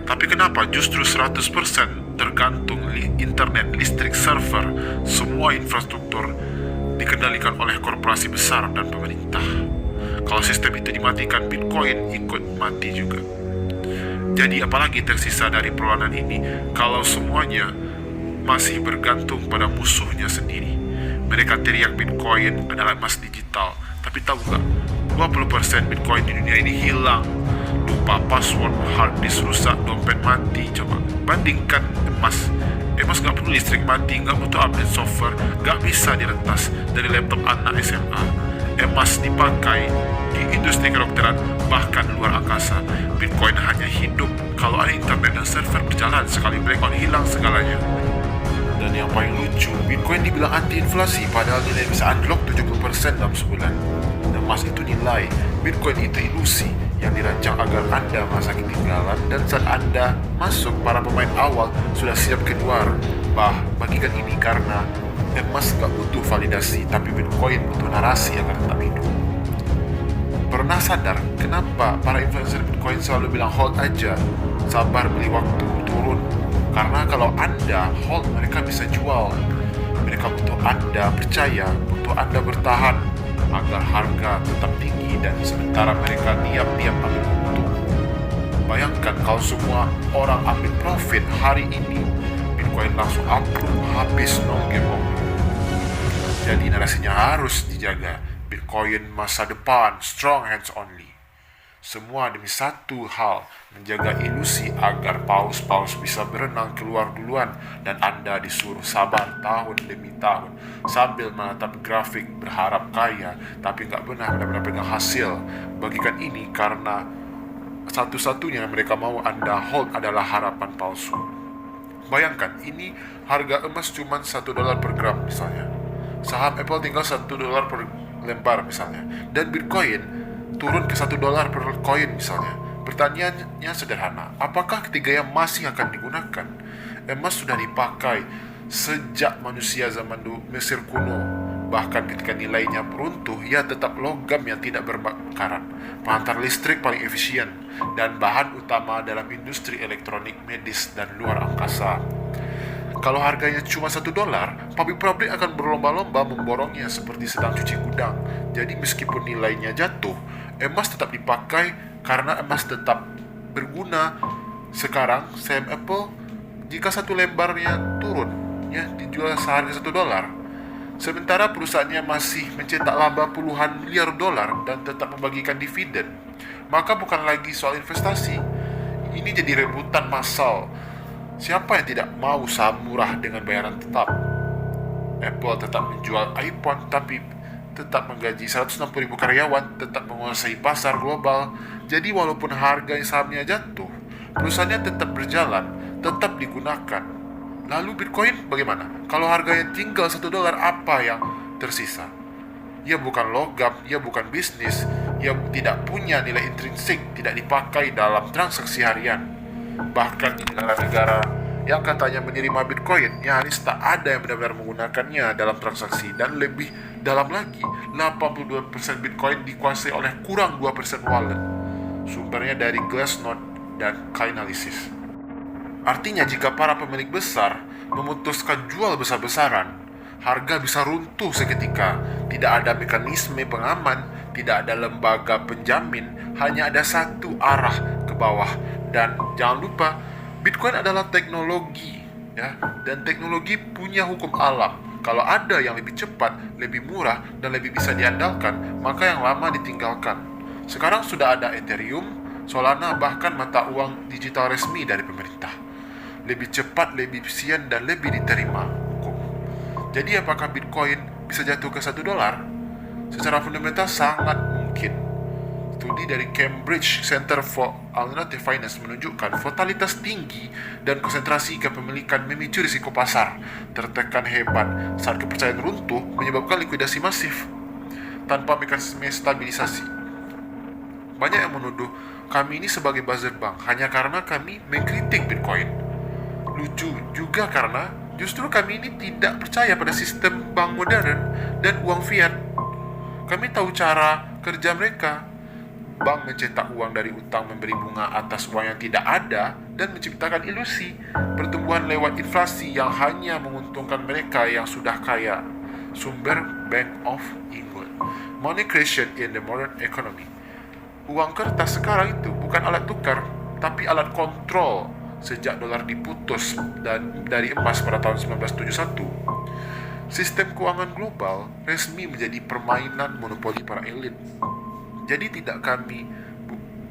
Tapi kenapa justru 100% tergantung internet, listrik, server, semua infrastruktur dikendalikan oleh korporasi besar dan pemerintah? Kalau sistem itu dimatikan, Bitcoin ikut mati juga. Jadi apalagi tersisa dari perlawanan ini kalau semuanya masih bergantung pada musuhnya sendiri? Mereka teriak Bitcoin adalah emas digital, tapi tahu nggak? 20% Bitcoin di dunia ini hilang. Lupa password, hard disk rusak, dompet mati. Coba bandingkan emas. Emas nggak perlu listrik mati, nggak butuh update software, nggak bisa diretas dari laptop anak SMA. Emas dipakai di industri kedokteran, bahkan luar angkasa. Bitcoin hanya hidup kalau ada internet dan server berjalan. Sekali blackout, hilang segalanya. Dan yang paling lucu, Bitcoin dibilang anti inflasi, padahal nilai bisa unlock 70% dalam sebulan. Emas itu nilai, Bitcoin itu ilusi yang dirancang agar Anda merasa ketinggalan, dan saat Anda masuk, para pemain awal sudah siap keluar. Bagikan ini karena emas gak butuh validasi, tapi Bitcoin butuh narasi agar tetap hidup. Pernah sadar kenapa para influencer Bitcoin selalu bilang hold aja, sabar beli waktu turun? Karena kalau Anda hold, mereka bisa jual. Mereka butuh Anda percaya, butuh Anda bertahan agar harga tetap tinggi, dan sementara mereka diam-diam ambil untung. Bayangkan kalau semua orang ambil profit hari ini, Bitcoin langsung ambruk, habis, no game over. Jadi narasinya harus dijaga. Bitcoin masa depan, strong hands only. Semua demi satu hal, menjaga ilusi agar paus-paus bisa berenang keluar duluan, dan Anda disuruh sabar tahun demi tahun sambil menatap grafik berharap kaya, tapi nggak benar-benar pegang hasil. Bagikan ini karena satu-satunya yang mereka mau Anda hold adalah harapan palsu. Bayangkan, ini harga emas cuma $1 per gram misalnya. Saham Apple tinggal $1 per lembar misalnya. Dan Bitcoin turun ke $1 per koin misalnya. Pertanyaannya sederhana, apakah ketiganya masih akan digunakan? Emas sudah dipakai sejak manusia zaman Mesir kuno. Bahkan ketika nilainya runtuh, ia tetap logam yang tidak berbakaran, pengantar listrik paling efisien, dan bahan utama dalam industri elektronik, medis, dan luar angkasa. Kalau harganya cuma $1, pabrik-pabrik akan berlomba-lomba memborongnya seperti sedang cuci gudang. Jadi meskipun nilainya jatuh, emas tetap dipakai karena emas tetap berguna. Sekarang saham Apple, jika satu lembarnya turun, ya dijual seharga $1. Sementara perusahaannya masih mencetak laba puluhan miliar dolar dan tetap membagikan dividen. Maka bukan lagi soal investasi, ini jadi rebutan massal. Siapa yang tidak mau saham murah dengan bayaran tetap? Apple tetap menjual iPhone, tapi tetap menggaji 160.000 karyawan, tetap menguasai pasar global. Jadi walaupun harga sahamnya jatuh, perusahaannya tetap berjalan, tetap digunakan. Lalu Bitcoin bagaimana? Kalau harganya tinggal $1, apa yang tersisa? Ia bukan logam, ia bukan bisnis, ia tidak punya nilai intrinsik, tidak dipakai dalam transaksi harian. Bahkan di negara-negara yang katanya menerima Bitcoin, nyaris tak ada yang benar-benar menggunakannya dalam transaksi. Dan lebih dalam lagi, 82% Bitcoin dikuasai oleh kurang 2% wallet. Sumbernya dari Glassnode dan Chainalysis. Artinya jika para pemilik besar memutuskan jual besar-besaran, harga bisa runtuh seketika. Tidak ada mekanisme pengaman, tidak ada lembaga penjamin, hanya ada satu arah ke bawah. Dan jangan lupa, Bitcoin adalah teknologi, ya, dan teknologi punya hukum alam. Kalau ada yang lebih cepat, lebih murah, dan lebih bisa diandalkan, maka yang lama ditinggalkan. Sekarang sudah ada Ethereum, Solana, bahkan mata uang digital resmi dari pemerintah. Lebih cepat, lebih efisien, dan lebih diterima hukum. Jadi apakah Bitcoin bisa jatuh ke $1? Secara fundamental sangat mungkin. Studi dari Cambridge Center for Alternative Finance menunjukkan volatilitas tinggi dan konsentrasi kepemilikan memicu risiko pasar tertekan hebat saat kepercayaan runtuh, menyebabkan likuidasi masif tanpa mekanisme stabilisasi. Banyak yang menuduh kami ini sebagai buzzer bank hanya karena kami mengkritik Bitcoin. Lucu juga karena justru kami ini tidak percaya pada sistem bank modern dan uang fiat. Kami tahu cara kerja mereka. Bank mencetak uang dari utang, memberi bunga atas uang yang tidak ada, dan menciptakan ilusi pertumbuhan lewat inflasi yang hanya menguntungkan mereka yang sudah kaya. Sumber Bank of England. Money creation in the modern economy. Uang kertas sekarang itu bukan alat tukar, tapi alat kontrol sejak dolar diputus dari emas pada tahun 1971. Sistem keuangan global resmi menjadi permainan monopoli para elit. Jadi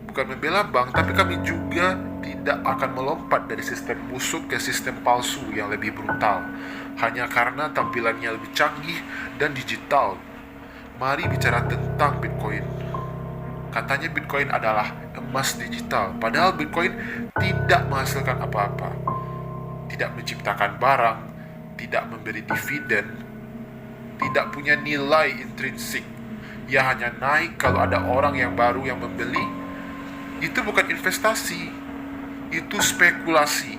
bukan membela bank, tapi kami juga tidak akan melompat dari sistem busuk ke sistem palsu yang lebih brutal, hanya karena tampilannya lebih canggih dan digital. Mari bicara tentang Bitcoin. Katanya Bitcoin adalah emas digital, padahal Bitcoin tidak menghasilkan apa-apa, tidak menciptakan barang, tidak memberi dividen, tidak punya nilai intrinsik. Ia hanya naik kalau ada orang yang baru yang membeli. Itu bukan investasi, itu spekulasi.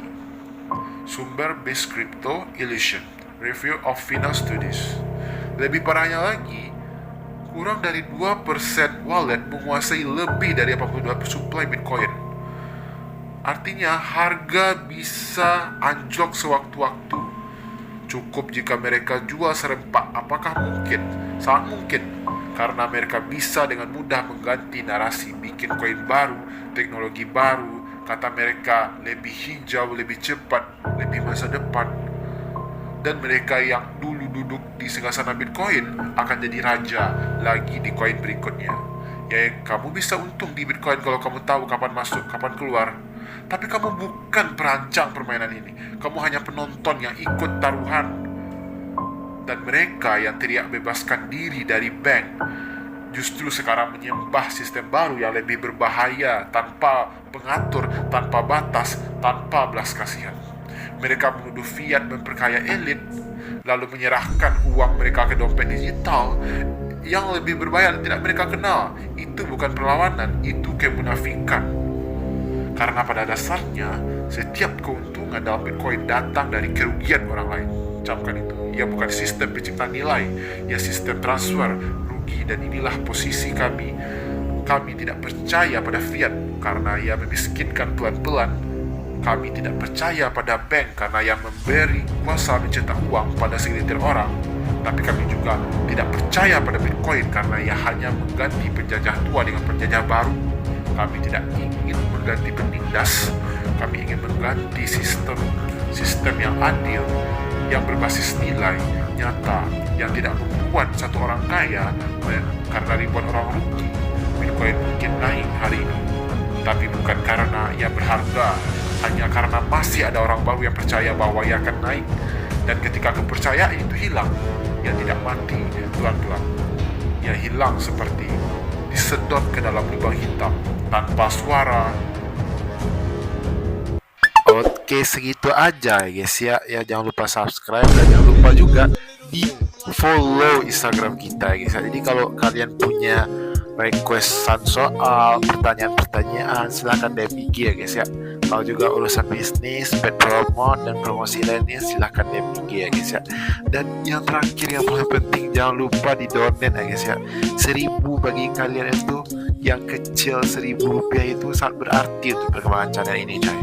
Sumber Base Crypto Illusion, Review of Finance Studies. Lebih parahnya lagi, kurang dari 2% wallet menguasai lebih dari 82% supply Bitcoin. Artinya harga bisa anjlok sewaktu-waktu. Cukup jika mereka jual serempak. Apakah mungkin? Sangat mungkin. Karena mereka bisa dengan mudah mengganti narasi, bikin koin baru, teknologi baru, kata mereka lebih hijau, lebih cepat, lebih masa depan. Dan mereka yang dulu duduk di singgasana Bitcoin akan jadi raja lagi di koin berikutnya. Ya, kamu bisa untung di Bitcoin kalau kamu tahu kapan masuk, kapan keluar. Tapi kamu bukan perancang permainan ini. Kamu hanya penonton yang ikut taruhan. Dan mereka yang teriak bebaskan diri dari bank justru sekarang menyembah sistem baru yang lebih berbahaya, tanpa pengatur, tanpa batas, tanpa belas kasihan. Mereka menuduh fiat memperkaya elit, lalu menyerahkan uang mereka ke dompet digital yang lebih berbahaya dan tidak mereka kenal. Itu bukan perlawanan, itu kemunafikan. Karena pada dasarnya, setiap keuntungan dalam Bitcoin datang dari kerugian orang lain. Camkan itu. Ia bukan sistem penciptaan nilai, ia sistem transfer rugi. Dan inilah posisi kami. Kami tidak percaya pada fiat karena ia memiskinkan pelan-pelan. Kami tidak percaya pada bank karena ia memberi kuasa mencetak uang pada segelintir orang. Tapi kami juga tidak percaya pada Bitcoin karena ia hanya mengganti penjajah tua dengan penjajah baru. Kami tidak ingin mengganti penindas. Kami ingin mengganti sistem yang adil, yang berbasis nilai nyata, yang tidak membuat satu orang kaya karena ribuan orang rugi. Bitcoin mungkin naik hari ini, tapi bukan karena ia berharga, hanya karena masih ada orang baru yang percaya bahwa ia akan naik. Dan ketika kepercayaan itu hilang, ia tidak mati pelan-pelan. Ia hilang seperti disedot ke dalam lubang hitam tanpa suara. Oke, segitu aja guys ya. Ya, jangan lupa subscribe dan jangan lupa juga di follow Instagram kita guys. Jadi kalau kalian punya requestan soal, pertanyaan-pertanyaan, silahkan DM IG ya guys ya. Kalau juga urusan bisnis, pet promote dan promosi lainnya, silahkan DM IG ya guys ya. Dan yang terakhir yang paling penting, jangan lupa di donate ya guys ya. 1.000 bagi kalian itu yang kecil, 1.000 rupiah itu sangat berarti untuk perkembangan channel ini coy.